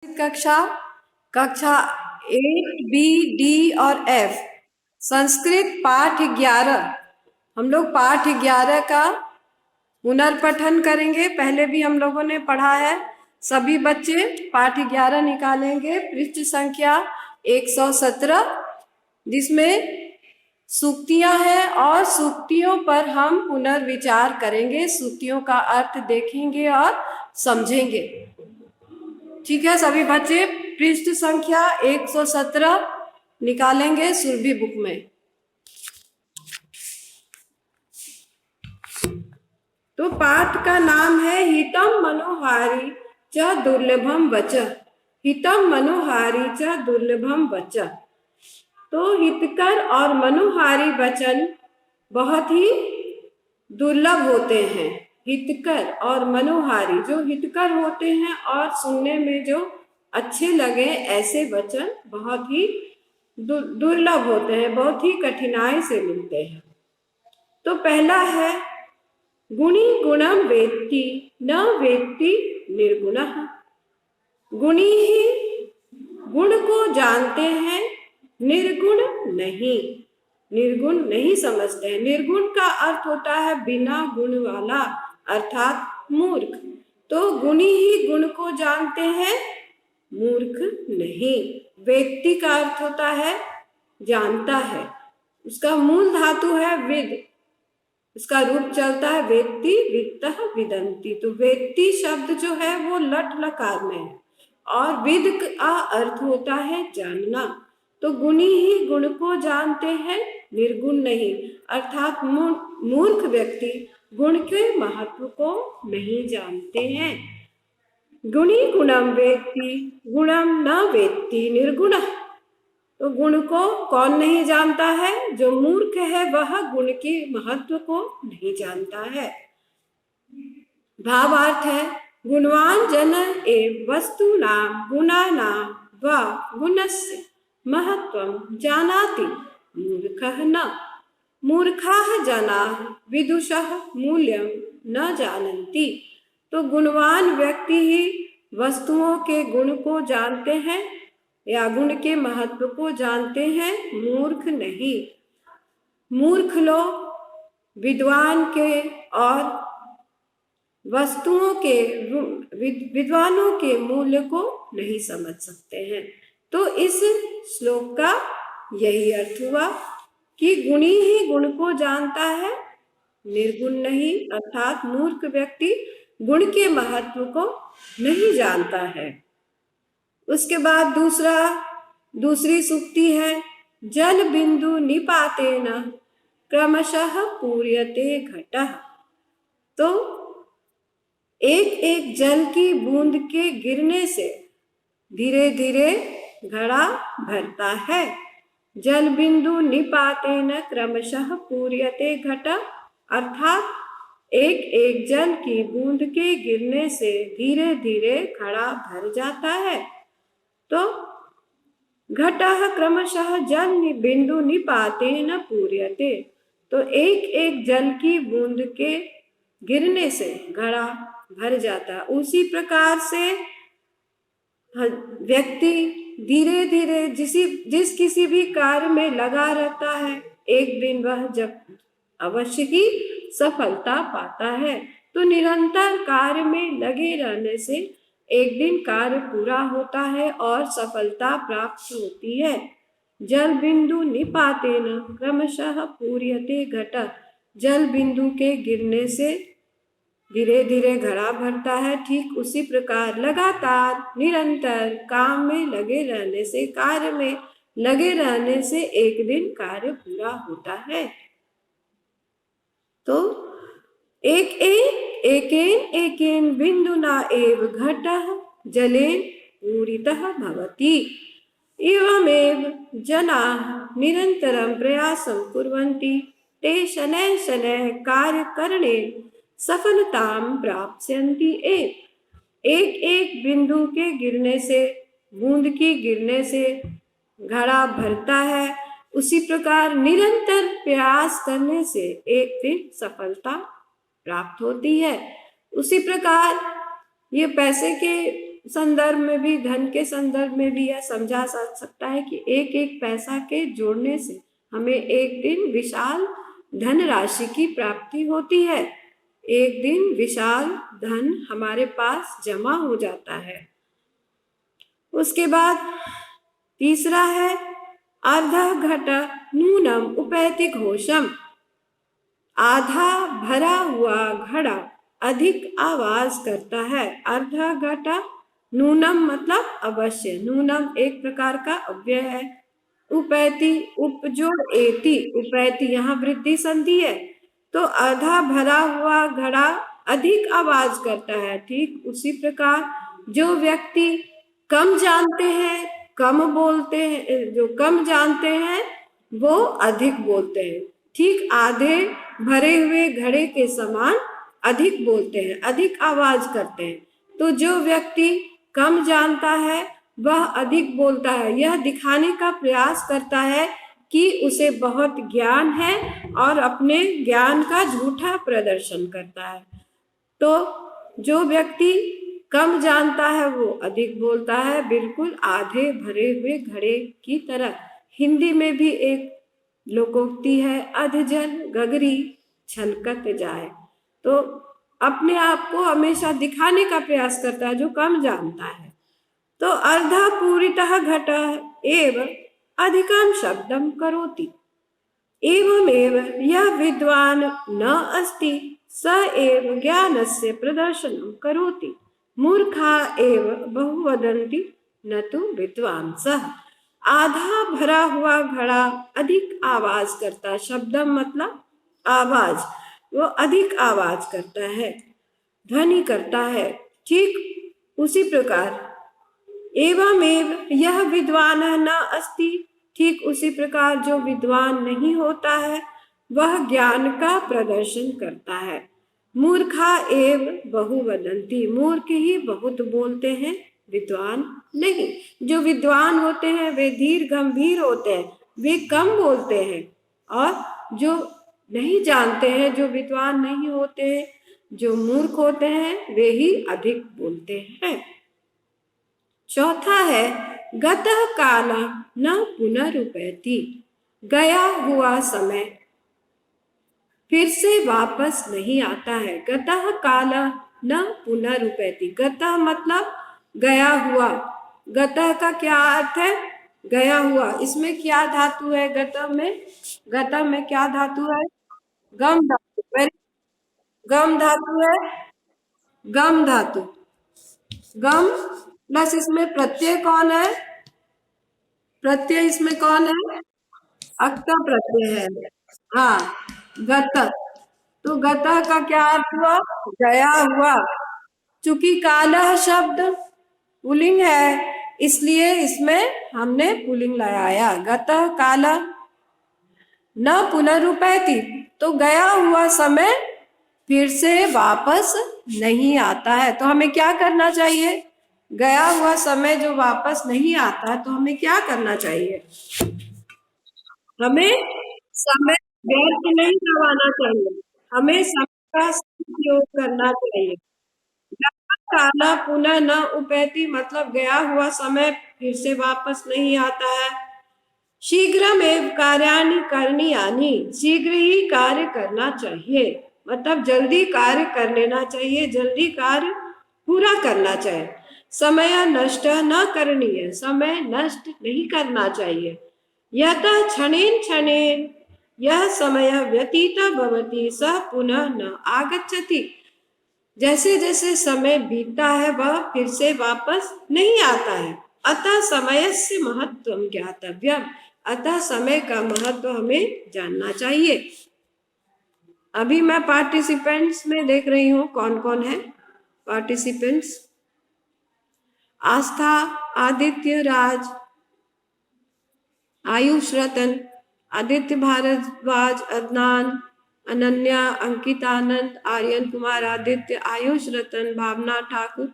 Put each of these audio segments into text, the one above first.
कक्षा कक्षा 8 B D और F संस्कृत पाठ 11। हम लोग पाठ 11 का पुनर्पठन करेंगे। पहले भी हम लोगों ने पढ़ा है। सभी बच्चे पाठ 11 निकालेंगे। पृष्ठ संख्या 117, जिसमें सूक्तियां हैं और सूक्तियों पर हम पुनर्विचार करेंगे, सूक्तियों का अर्थ देखेंगे और समझेंगे। ठीक है सभी बच्चे, पृष्ठ संख्या 117 निकालेंगे सुरभि बुक में। तो पाठ का नाम है हितम मनोहारी च दुर्लभम वच। हितम मनोहारी च दुर्लभम वच। तो हितकर और मनोहारी वचन बहुत ही दुर्लभ होते हैं। हितकर और मनोहारी, जो हितकर होते हैं और सुनने में जो अच्छे लगे, ऐसे वचन बहुत ही दुर्लभ होते हैं, बहुत ही कठिनाई से मिलते हैं। तो पहला है गुणी गुणम वेत्ति न वेत्ति निर्गुणः। गुणी ही गुण को जानते हैं, निर्गुण नहीं, निर्गुण नहीं समझते हैं। निर्गुण का अर्थ होता है बिना गुण वाला, अर्थात मूर्ख। तो गुणी ही गुण को जानते हैं, मूर्ख नहीं। व्यक्ति का अर्थ होता है जानता है, उसका मूल धातु है विद, इसका रूप चलता है व्यक्ति वित्तः विदन्ति। तो व्यक्ति शब्द जो है वो लट लकार में है और विद का अर्थ होता है जानना। तो गुणी ही गुण को जानते हैं, निर्गुण नहीं, अर्थात मूर्ख व्यक्ति गुण के महत्व को नहीं जानते हैं। गुणी गुणम वेत्ति गुणम न वेत्ति निर्गुणः। तो गुण को कौन नहीं जानता है? जो मूर्ख है वह गुण के महत्व को नहीं जानता है। भावार्थ है गुणवान जन एव वस्तूनां गुणानां वा गुणस्य महत्वं जानाति मूर्खः न। मूर्खाः जनाः विदुषः मूल्यं न जानन्ति। तो गुणवान व्यक्ति ही वस्तुओं के गुण को जानते हैं या गुण के महत्व को जानते हैं, मूर्ख नहीं। मूर्ख लोग विद्वान के और वस्तुओं के, विद्वानों के मूल्य को नहीं समझ सकते हैं। तो इस श्लोक का यही अर्थ हुआ कि गुणी ही गुण को जानता है, निर्गुण नहीं, अर्थात मूर्ख व्यक्ति गुण के महत्व को नहीं जानता है। उसके बाद दूसरी सूक्ति है जल बिंदु निपातेन क्रमशः पूर्यते घटः। तो एक एक जल की बूंद के गिरने से धीरे धीरे घड़ा भरता है। जल बिंदु निपातेन क्रमशः पूर्यते घटः, अर्थात एक एक जल की बूंद के गिरने से धीरे धीरे घड़ा भर जाता है। तो घटः क्रमशः जल बिंदु निपातेन पूर्यते। तो एक एक जल की बूंद के गिरने से घड़ा भर जाता है। उसी प्रकार से व्यक्ति धीरे धीरे जिस किसी भी कार्य में लगा रहता है, एक दिन वह जब अवश्य ही सफलता पाता है। तो निरंतर कार्य में लगे रहने से एक दिन कार्य पूरा होता है और सफलता प्राप्त होती है। जल बिंदु निपातेन क्रमशः पूर्यते घटः। जल बिंदु के गिरने से धीरे धीरे घड़ा भरता है। ठीक उसी प्रकार लगातार निरंतर काम में लगे रहने से, कार्य में लगे रहने से एक दिन कार्य पूरा होता है। तो एकेन बिंदुना एव घटः जलेन पूरितः भवति। एवमेव जनाः निरन्तरं प्रयासं कुर्वन्ति ते शनैः शनैः कार्यकरणेन सफलतां प्राप्स्यन्ति एव। एक एक बिंदु के गिरने से, बूंद की गिरने से घड़ा भरता है। उसी प्रकार निरंतर प्रयास करने से एक दिन सफलता प्राप्त होती है। उसी प्रकार ये पैसे के संदर्भ में भी, धन के संदर्भ में भी यह समझा जा सकता है कि एक एक पैसा के जोड़ने से हमें एक दिन विशाल धन राशि की प्राप्ति होती है। एक दिन विशाल धन हमारे पास जमा हो जाता है। उसके बाद तीसरा है अर्ध घट नूनम उपैति घोषम। आधा भरा हुआ घड़ा अधिक आवाज करता है। अर्ध घट नूनम मतलब अवश्य, नूनम एक प्रकार का अव्यय है। उपैति उपजोड़ एति, उपैति यहाँ वृद्धि संधि है, तो आधा भरा हुआ घड़ा अधिक आवाज करता है। ठीक उसी प्रकार जो व्यक्ति कम जानते हैं, कम बोलते हैं, जो कम जानते हैं वो अधिक बोलते हैं। ठीक आधे भरे हुए घड़े के समान अधिक बोलते हैं, अधिक आवाज करते हैं। तो जो व्यक्ति कम जानता है वह अधिक बोलता है, यह दिखाने का प्रयास करता है कि उसे बहुत ज्ञान है और अपने ज्ञान का झूठा प्रदर्शन करता है। तो जो व्यक्ति कम जानता है वो अधिक बोलता है, बिल्कुल आधे भरे हुए घड़े की तरह। हिंदी में भी एक लोकोक्ति है, अधजल गगरी छलकत जाए। तो अपने आप को हमेशा दिखाने का प्रयास करता है जो कम जानता है। तो अर्धा पूरितः घटः एव अधिकं शब्दं करोति। एवमेव यः विद्वान् न अस्ति स एव ज्ञानस्य प्रदर्शनं करोति। मूर्खा एव बहु वदन्ति न तु विद्वांसः। आधा भरा हुआ घड़ा अधिक आवाज करता है। शब्दम मतलब आवाज, वो अधिक आवाज करता है, ध्वनि करता है। ठीक उसी प्रकार एवमेव यह विद्वान न अस्ति, ठीक उसी प्रकार जो विद्वान नहीं होता है वह ज्ञान का प्रदर्शन करता है। मूर्खा एव बहु वदन्ति, मूर्ख ही बहुत बोलते हैं, विद्वान नहीं। जो विद्वान होते हैं वे धीर गंभीर होते हैं, वे कम बोलते हैं, और जो नहीं जानते हैं, जो विद्वान नहीं होते हैं, जो मूर्ख होते हैं, वे ही अधिक बोलते हैं। चौथा है गतः काल न पुनरुपैति। गया हुआ समय फिर से वापस नहीं आता है। गतः काल न पुनरुपैति। गतः मतलब गया हुआ। गतः का क्या अर्थ है? गया हुआ। इसमें क्या धातु है? गतः में क्या धातु है? गम धातु। गम धातु है, गम धातु। गम प्लस इसमें प्रत्यय कौन है? प्रत्यय इसमें कौन है? अक्त प्रत्यय है। हाँ, गत। तो गतः का क्या अर्थ हुआ? गया हुआ। चूंकि कालः शब्द पुल्लिंग है इसलिए इसमें हमने पुल्लिंग लगाया। गतः कालः न पुनरुपैति, तो गया हुआ समय फिर से वापस नहीं आता है। तो हमें क्या करना चाहिए? गया हुआ समय जो वापस नहीं आता तो हमें क्या करना चाहिए? हमें समय व्यर्थ नहीं गवाना चाहिए, हमें समय का उपयोग करना चाहिए। काला पुनः न उपैति मतलब गया हुआ समय फिर से वापस नहीं आता है। शीघ्रमेव कार्याणि करणीयानि, शीघ्र ही कार्य करना चाहिए, मतलब जल्दी कार्य कर लेना चाहिए, जल्दी कार्य पूरा करना चाहिए। समय नष्ट न करणीय, समय नष्ट नहीं करना चाहिए। यतः क्षणेन क्षणेन यह समय व्यतीत भवति सः पुनः न आगच्छति। जैसे जैसे समय बीतता है वह फिर से वापस नहीं आता है। अतः समयस्य महत्वं ज्ञातव्यम्, अतः समय का महत्व हमें जानना चाहिए। अभी मैं पार्टिसिपेंट्स में देख रही हूँ कौन कौन है पार्टिसिपेंट्स। आस्था, आदित्य राज, आयुष रतन, आदित्य भारद्वाज, अदनान, अनन्या, अंकित आनंद, आर्यन कुमार, आदित्य, आयुष रतन, भावना ठाकुर,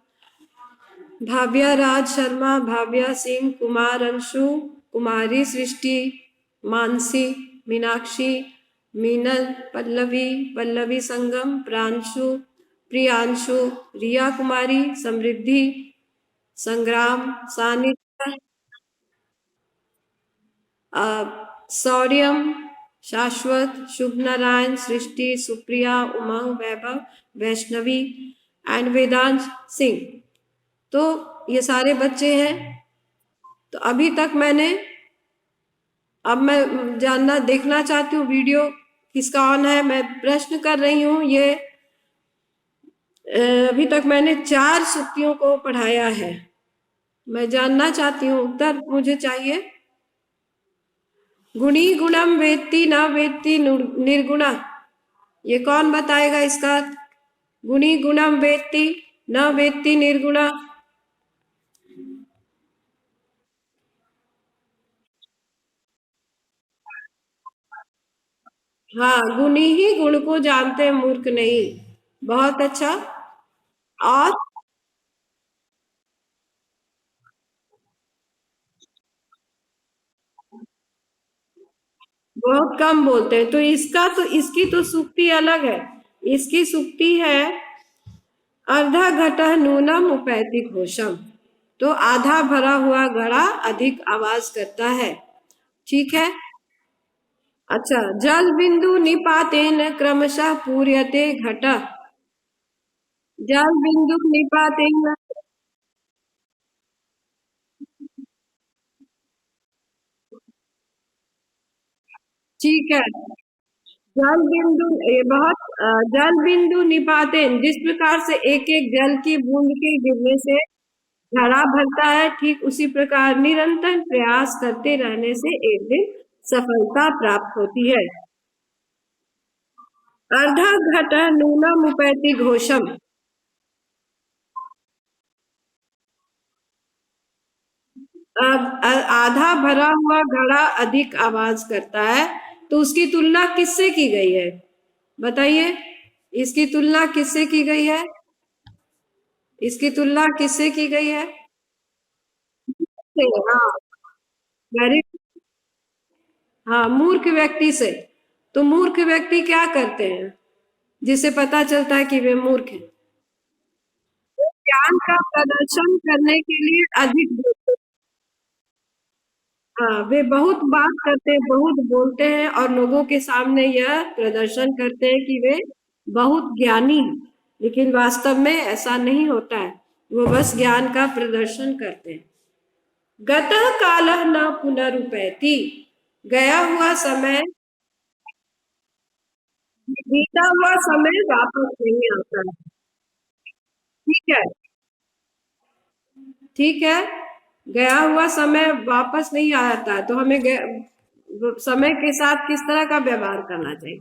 भाव्या राज शर्मा, भाव्या सिंह, कुमार अंशु, कुमारी सृष्टि, मानसी, मीनाक्षी, मीनल, पल्लवी, पल्लवी संगम, प्रांशु, प्रियांशु, रिया कुमारी, समृद्धि, संग्राम, सानिध्य, शौर्यम, शाश्वत, शुभ नारायण, सृष्टि, सुप्रिया, उमंग, वैभव, वैष्णवी एंड वेदांश सिंह। तो ये सारे बच्चे हैं। तो अभी तक मैंने, अब मैं जानना देखना चाहती हूँ वीडियो किसका ऑन है। मैं प्रश्न कर रही हूँ। ये अभी तक मैंने 4 सुक्तियों को पढ़ाया है। मैं जानना चाहती हूँ, उत्तर मुझे चाहिए। गुणी गुणम वेत्ति न वेत्ति निर्गुणा, ये कौन बताएगा इसका? गुणी गुणम वेत्ति न वेत्ति निर्गुणा। हाँ, गुणी ही गुण को जानते हैं, मूर्ख नहीं। बहुत अच्छा। और बहुत कम बोलते हैं। तो इसका तो, इसकी तो सुक्ति अलग है। इसकी सुक्ति है अर्धा घटः नूनम उपैति घोषम। तो आधा भरा हुआ घड़ा अधिक आवाज करता है। ठीक है। अच्छा, जल बिंदु निपातेन क्रमशः पूर्यते घट। जल बिंदु निपातेन, ठीक है। जल बिंदु, ये बहुत जल बिंदु निपातेन, जिस प्रकार से एक एक जल की बूंद के गिरने से घड़ा भरता है, ठीक उसी प्रकार निरंतर प्रयास करते रहने से एक दिन सफलता प्राप्त होती है। अर्धा घटः नूनम उपैति घोषम। आधा भरा हुआ घड़ा अधिक आवाज करता है। तो उसकी तुलना किससे की गई है? बताइए, इसकी तुलना किससे की गई है? इसकी तुलना किससे की गई है? हाँ, वेरी, हाँ, मूर्ख व्यक्ति से। तो मूर्ख व्यक्ति क्या करते हैं जिससे पता चलता है कि वे मूर्ख हैं? ज्ञान का प्रदर्शन करने के लिए अधिक बोलते हैं। हाँ, वे बहुत बात करते हैं, बहुत बोलते हैं और लोगों के सामने यह प्रदर्शन करते हैं कि वे बहुत ज्ञानी हैं। लेकिन वास्तव में ऐसा नहीं होता है। वो बस ज्ञान का प्रदर्शन करते हैं। गतः कालः न पुनरुपैति, गया हुआ समय, बीता हुआ समय वापस नहीं आता है। ठीक है, ठीक है। गया हुआ समय वापस नहीं आता है, तो हमें समय के साथ किस तरह का व्यवहार करना चाहिए?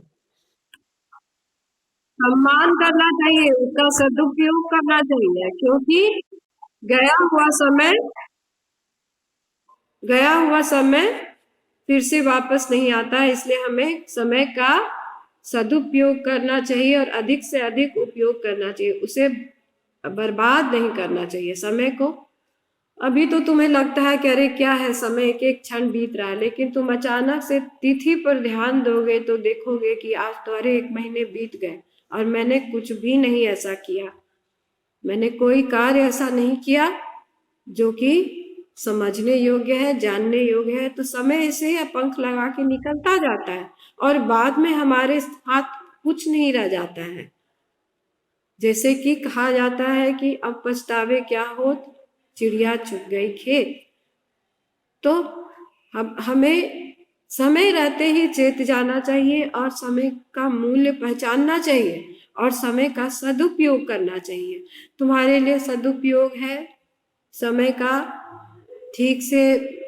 सम्मान करना चाहिए, उसका सदुपयोग करना चाहिए, क्योंकि गया हुआ समय, गया हुआ समय फिर से वापस नहीं आता है। इसलिए हमें समय का सदुपयोग करना चाहिए और अधिक से अधिक उपयोग करना चाहिए। उसे बर्बाद नहीं करना चाहिए समय को। अभी तो तुम्हें लगता है कि अरे क्या है, समय एक एक क्षण बीत रहा है, लेकिन तुम अचानक से तिथि पर ध्यान दोगे तो देखोगे कि आज तो अरे 1 महीने बीत गए और मैंने कुछ भी नहीं ऐसा किया, मैंने कोई कार्य ऐसा नहीं किया जो कि समझने योग्य है, जानने योग्य है। तो समय ऐसे ही पंख लगा के निकलता जाता है और बाद में हमारे हाथ कुछ नहीं रह जाता है। जैसे कि कहा जाता है कि अब पछतावे क्या होत, चिड़िया चुग गई खेत। तो हम हमें समय रहते ही चेत जाना चाहिए और समय का मूल्य पहचानना चाहिए और समय का सदुपयोग करना चाहिए। तुम्हारे लिए सदुपयोग है समय का ठीक से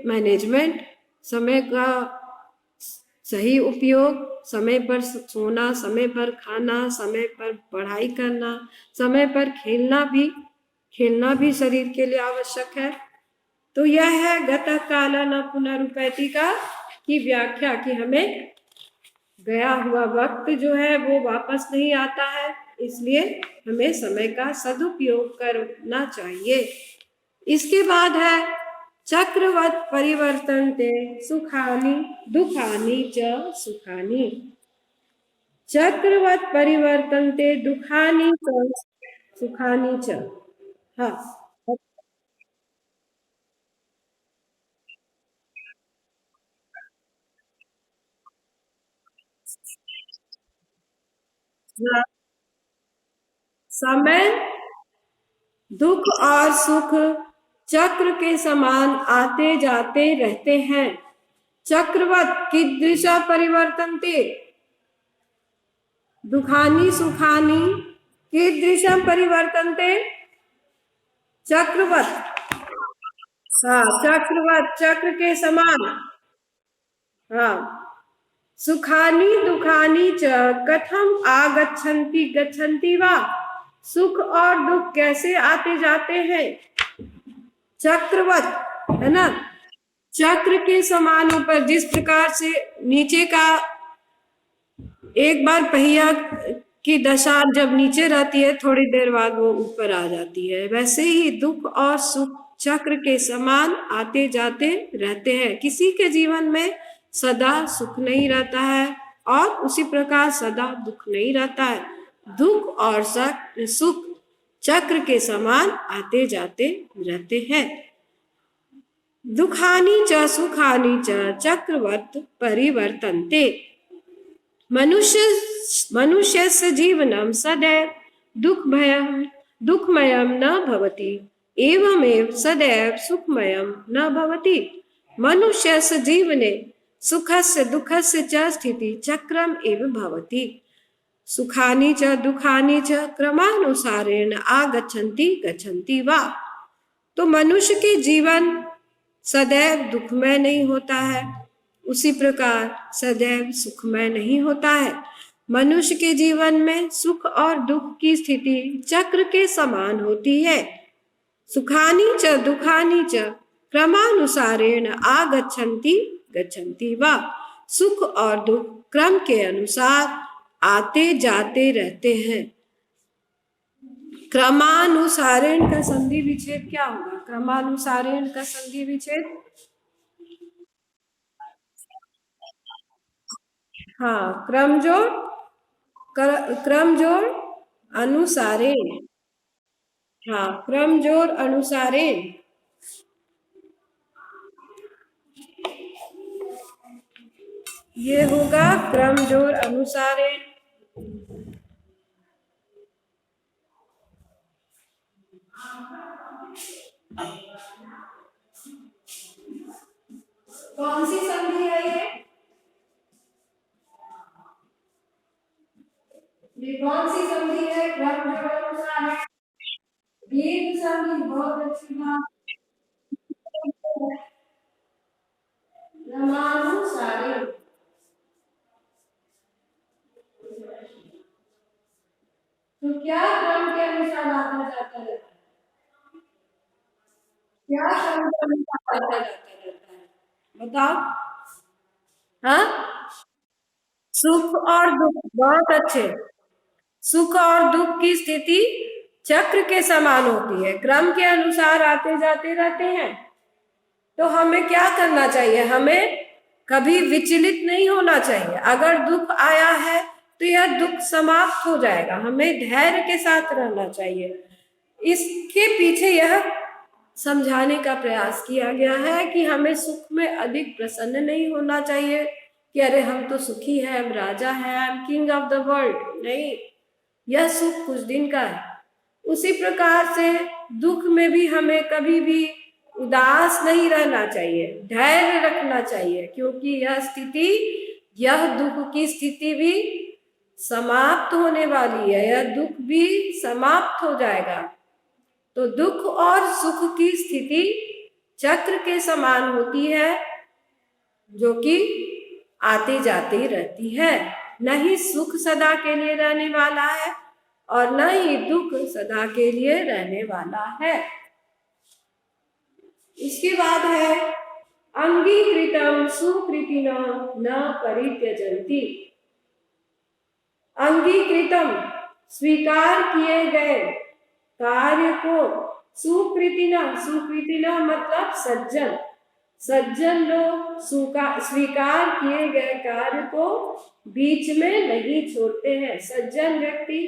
मैनेजमेंट, समय का सही उपयोग, समय पर सोना, समय पर खाना, समय पर पढ़ाई करना, समय पर खेलना भी, खेलना भी शरीर के लिए आवश्यक है। तो यह है गतः काल न पुनरुपैति का की व्याख्या, कि हमें गया हुआ वक्त जो है वो वापस नहीं आता है, इसलिए हमें समय का सदुपयोग करना चाहिए। इसके बाद है चक्रवत परिवर्तन्ते सुखानि दुखानि च सुखानि। चक्रवत परिवर्तन्ते दुखानि च सुखानि च। हाँ, हाँ, समय दुख और सुख चक्र के समान आते जाते रहते हैं। चक्रवत कीदृशा परिवर्तन्ते, दुखानी सुखानी कीदृशम परिवर्तन्ते, चक्रवत। हाँ, चक्रवत चक्र के समान। हाँ, सुखानी दुखानी च कथम आगच्छन्ति गच्छन्ति वा, सुख और दुख कैसे आते जाते हैं। चक्रवत है ना, चक्र के समान ऊपर, जिस प्रकार से नीचे का एक बार पहिया की दशा जब नीचे रहती है थोड़ी देर बाद वो ऊपर आ जाती है, वैसे ही दुख और सुख चक्र के समान आते जाते रहते हैं। किसी के जीवन में सदा सुख नहीं रहता है और उसी प्रकार सदा दुख नहीं रहता है। दुख और सुख चक्र के समान आते जाते रहते हैं। दुखानी च सुखानी च चक्रवत परिवर्तन्ते, मनुष्यस्य जीवनं सदैव दुःखमयं न भवति, एवमेव सदैव सुखमयं न भवति। मनुष्यस्य जीवने सुखस्य दुःखस्य च स्थिति चक्रम एव भवति। सुखानि च दुखानि च क्रमानुसारेण आगच्छन्ति गच्छन्ति वा। तो मनुष्य के जीवन सदैव दुखमय नहीं होता है, उसी प्रकार सदैव सुखमय नहीं होता है। मनुष्य के जीवन में सुख और दुख की स्थिति चक्र के समान होती है। सुखानि च दुखानि च क्रमानुसारेण आगच्छन्ति गच्छन्ति वा। सुख और दुख क्रम के अनुसार आते जाते रहते हैं। क्रमानुसारेण का संधि विच्छेद क्या होगा? क्रमानुसारेण का संधि विच्छेद, हाँ, क्रम जोड़ अनुसारेण। हाँ, क्रम जोड़ अनुसारेण। ये होगा क्रम जोड़ अनुसारेण। कौन सी संधि है ये कौन सी संधि है? क्रम जोड़ अनुसारेण, दीर्घ संधि। बहुत अच्छी बात। क्रमानुसारेण, तो क्या क्रम के अनुसार आता जाता रहता है? क्या क्रम के अनुसार आता जाता रहता है, बताओ। हाँ, सुख और दुख, बहुत अच्छे। सुख और दुख की स्थिति चक्र के समान होती है, क्रम के अनुसार आते जाते रहते हैं। तो हमें क्या करना चाहिए? हमें कभी विचलित नहीं होना चाहिए। अगर दुख आया है तो यह दुख समाप्त हो जाएगा, हमें धैर्य के साथ रहना चाहिए। इसके पीछे यह समझाने का प्रयास किया गया है कि हमें सुख में अधिक प्रसन्न नहीं होना चाहिए कि अरे हम तो सुखी हैं, हम राजा हैं, I am king of the world. नहीं, यह सुख कुछ दिन का है। उसी प्रकार से दुख में भी हमें कभी भी उदास नहीं रहना चाहिए, धैर्य रखना चाहिए, क्योंकि यह स्थिति, यह दुख की स्थिति भी समाप्त होने वाली है, यह दुख भी समाप्त हो जाएगा। तो दुख और सुख की स्थिति चक्र के समान होती है, जो कि आती जाती रहती है। न ही सुख सदा के लिए रहने वाला है और न ही दुख सदा के लिए रहने वाला है। इसके बाद है अंगीकृतम सुकृतिना न परित्यजन्ति। अंगीकृतम स्वीकार किए गए कार्य को, सुकृतिना, सुकृतिना मतलब सज्जन, सज्जन लोग स्वीकार किए गए कार्य को बीच में नहीं छोड़ते हैं। सज्जन व्यक्ति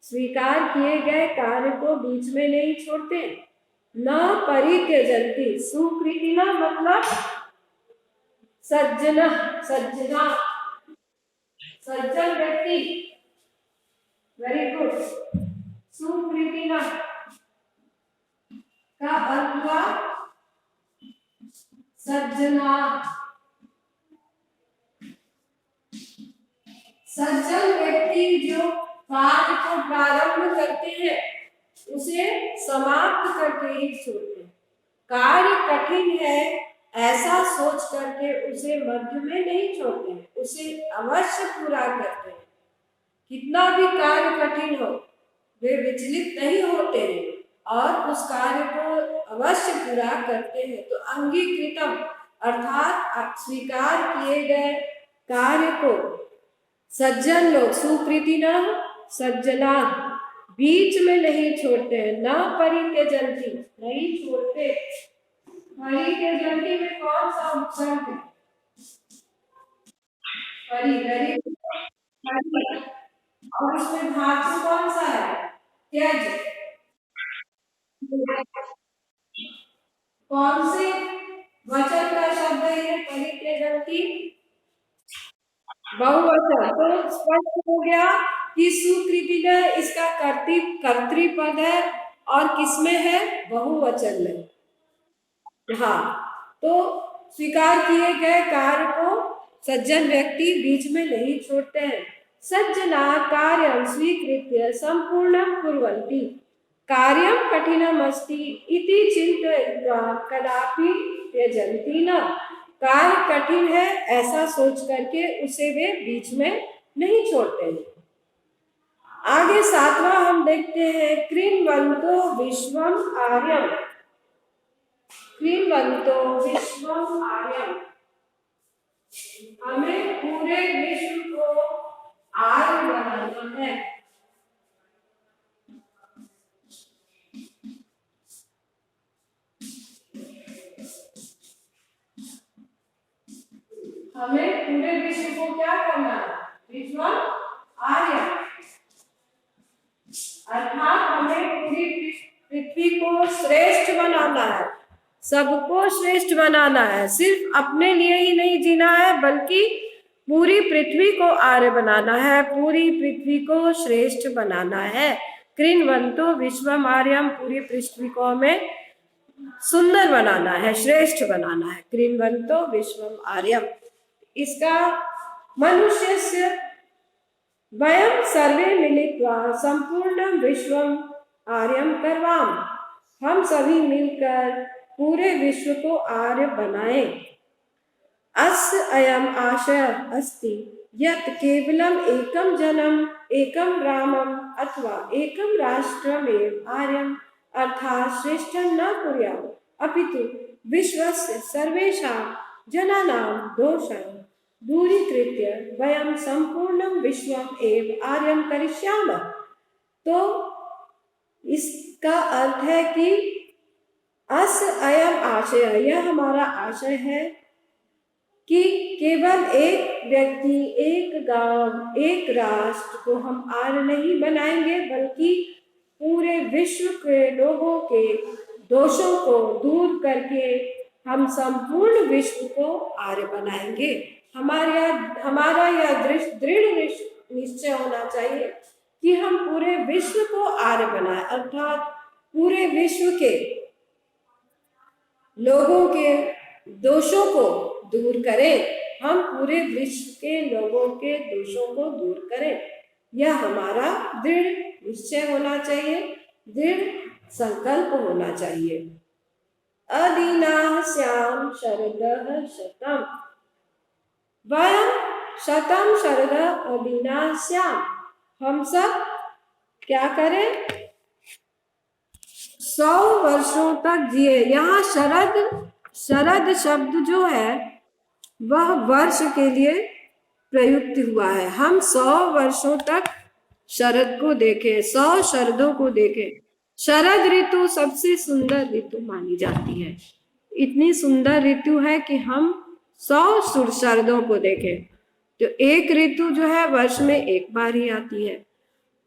स्वीकार किए गए कार्य को बीच में नहीं छोड़ते। न परित्यजन्ति, सुकृतिना मतलब सज्जन व्यक्ति वेरी गुड। सुकृतिना का अर्थ हुआ सज्जना। सज्जन व्यक्ति जो कार्य को प्रारंभ करते हैं उसे समाप्त करके ही छोड़ते हैं। कार्य कठिन है ऐसा सोच करके उसे मध्य में नहीं छोड़ते हैं, उसे अवश्य पूरा करते हैं। कितना भी कार्य कठिन हो वे विचलित नहीं होते हैं और उस कार्य को अवश्य पूरा करते हैं। तो अंगीकृतम अर्थात स्वीकार किए गए कार्य को सज्जन लोग सुकृतिना सज्जना बीच में नहीं छोड़ते हैं। न परित्यजन्ति नहीं छोड़ते। परित्यजन्ति में कौन सा उपसर्ग है? परि और उसमें धातु कौन सा है? त्यज। कौन से वचन का शब्द है परित्यजन्ति? बहुवचन। तो स्पष्ट हो गया कि सुकृति ने इसका कर्तृपद है और किसमें है? बहुवचन में। हाँ, तो स्वीकार किए गए कार्य को सज्जन व्यक्ति बीच में नहीं छोड़ते हैं। सज्जना कार्यं स्वीकृत्य संपूर्णं कुर्वन्ति कार्यं कठिनमस्ति इति चिन्तयित्वा कदापि त्यजन्ति न। कार्य कठिन है ऐसा सोच करके उसे वे बीच में नहीं छोड़ते हैं। आगे 7वां हम देखते हैं कृण्वन्तो विश्वम आर्यम। कृण्वन्तो विश्वम आर्यम, हमें पूरे विश्व को आर्य बनाना है। हमें पूरे विश्व को क्या करना है? विश्वम आर्य, अर्थात हमें पूरी पृथ्वी को श्रेष्ठ बनाना है, सबको श्रेष्ठ बनाना है। सिर्फ अपने लिए ही नहीं जीना है बल्कि पूरी पृथ्वी को आर्य बनाना है, पूरी पृथ्वी को श्रेष्ठ बनाना है। कृण्वन्तो विश्वम आर्यम, पूरी पृथ्वी को हमें सुंदर बनाना है, श्रेष्ठ बनाना है। कृण्वन्तो विश्वम आर्यम, इसका मनुष्यस्य वयं सर्वे मिलित्वा संपूर्णं विश्वम आर्यं कर्वाम, हम सभी मिलकर पूरे विश्व को आर्य बनाएं। अस्य अयम आशय अस्ति यत् केवलम एकम जनम एकम रामम अथवा एकम राष्ट्रमेव आर्यम अर्थात श्रेष्ठं न कुर्याम अपितु विश्वस्य सर्वेषां जनानां दोषान् दूरीकृत्य वयं संपूर्णं विश्वम एव आर्यं करिष्यामः। तो इसका अर्थ है कि अस्य अयम आशय, यह हमारा आशय है कि केवल एक व्यक्ति, एक गांव, एक राष्ट्र को हम आर्य नहीं बनाएंगे बल्कि पूरे विश्व के लोगों के दोषों को दूर करके हम संपूर्ण विश्व को आर्य बनाएंगे। हमारा यह दृढ़ निश्चय होना चाहिए कि हम पूरे विश्व को आर्य बनाएं, अर्थात पूरे विश्व के लोगों के दोषों को दूर करें। हम पूरे विश्व के लोगों के दोषों को दूर करें, यह हमारा दृढ़ निश्चय होना चाहिए, दृढ़ संकल्प होना चाहिए। अदीनाः स्याम शरदः शतम्, वयं शतम् शरदः अदीनाः स्याम, हम सब क्या करें? 100 वर्षों तक जिए। यहाँ शरद शब्द जो है वह वर्ष के लिए प्रयुक्त हुआ है। हम 100 वर्षों तक शरद को देखें, 100 शरदों को देखें। शरद ऋतु सबसे सुंदर ऋतु मानी जाती है। इतनी सुंदर ऋतु है कि हम 100 शरदों को देखें। तो एक ऋतु जो है वर्ष में एक बार ही आती है,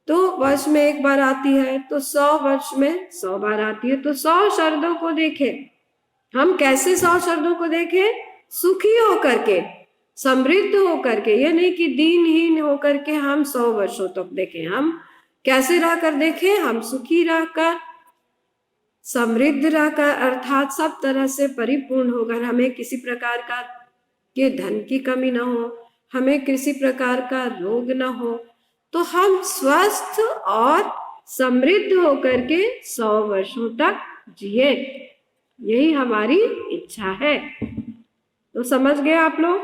तो वर्ष में एक बार आती है तो 100 वर्ष में 100 बार आती है। तो 100 शरदों को देखें। हम कैसे 100 शरदों को देखें? सुखी होकर के, समृद्ध होकर के, ये नहीं कि दीनहीन होकर के हम 100 वर्षों तक देखें। हम कैसे रहकर देखें? हम सुखी रहकर, समृद्ध रहकर, अर्थात सब तरह से परिपूर्ण होकर, हमें किसी प्रकार का के धन की कमी न हो, हमें किसी प्रकार का रोग न हो, तो हम स्वस्थ और समृद्ध होकर के 100 वर्षों तक जिए, यही हमारी इच्छा है। तो समझ गए आप लोग?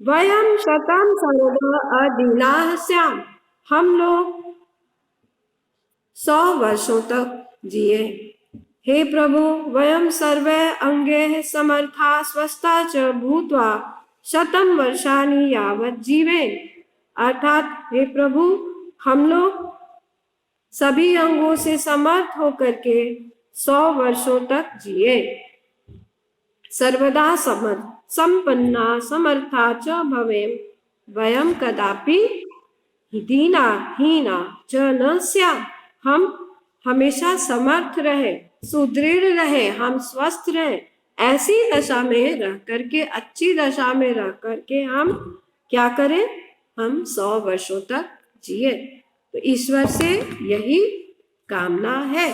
वयम शतम सर्वदा अदीनाः स्याम, हम लोग 100 वर्षों तक जिए। हे प्रभु, वयम सर्वे अंगे समर्था स्वस्था च भूत्वा शतम वर्षाणि यावत् जीवे, अर्थात हे प्रभु, हम लोग सभी अंगों से समर्थ होकर के 100 वर्षों तक जिए। सर्वदा समर्थ संपन्ना समर्था च भवेम, वयम कदापि दीना हीना च न स्याम, हम हमेशा समर्थ रहे, सुदृढ़ रहे, हम स्वस्थ रहे, ऐसी दशा में रह करके, अच्छी दशा में रह करके हम क्या करें? हम 100 वर्षों तक जिए। तो ईश्वर से यही कामना है।